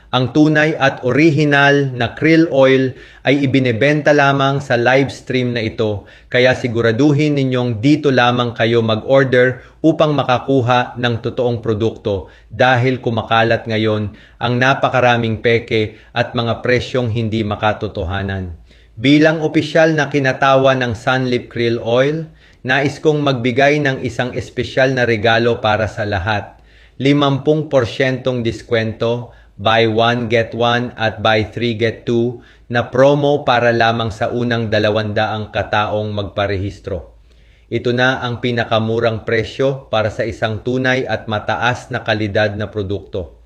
Ang tunay at original na krill oil ay ibinebenta lamang sa live stream na ito, kaya siguraduhin ninyong dito lamang kayo mag-order upang makakuha ng totoong produkto dahil kumakalat ngayon ang napakaraming peke at mga presyong hindi makatotohanan. Bilang opisyal na kinatawa ng Sunlip Krill Oil, nais kong magbigay ng isang espesyal na regalo para sa lahat. 50% diskwento, buy 1 get 1 at buy 3 get 2 na promo para lamang sa unang 200 kataong magparehistro. Ito na ang pinakamurang presyo para sa isang tunay at mataas na kalidad na produkto.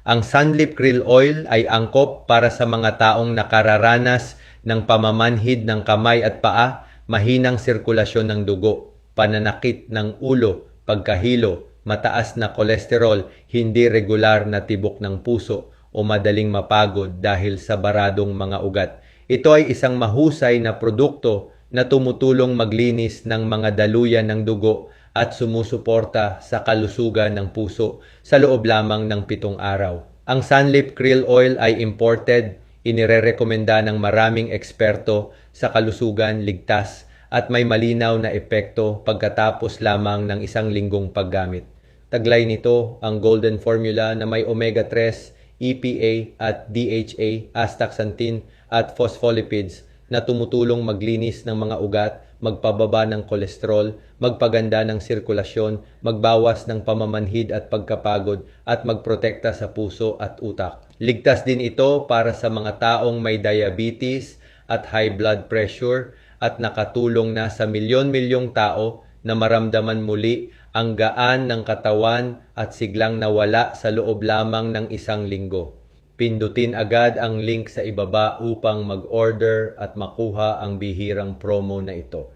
Ang Sunlip Krill Oil ay angkop para sa mga taong nakararanas ng pamamanhid ng kamay at paa, mahinang sirkulasyon ng dugo, pananakit ng ulo, pagkahilo, mataas na kolesterol, hindi regular na tibok ng puso o madaling mapagod dahil sa baradong mga ugat. Ito ay isang mahusay na produkto na tumutulong maglinis ng mga daluyan ng dugo at sumusuporta sa kalusugan ng puso sa loob lamang ng 7 araw. Ang Sunlip Krill Oil ay imported, inirerekomenda ng maraming eksperto sa kalusugan, ligtas at may malinaw na epekto pagkatapos lamang ng 1 linggong paggamit. Taglay nito ang Golden Formula na may omega-3, EPA at DHA, astaxanthin at phospholipids na tumutulong maglinis ng mga ugat, magpababa ng kolesterol, magpaganda ng sirkulasyon, magbawas ng pamamanhid at pagkapagod at magprotekta sa puso at utak. Ligtas din ito para sa mga taong may diabetes at high blood pressure at nakatulong na sa milyon-milyong tao na maramdaman muli ang gaan ng katawan at siglang nawala sa loob lamang ng 1 linggo. Pindutin agad ang link sa ibaba upang mag-order at makuha ang bihirang promo na ito.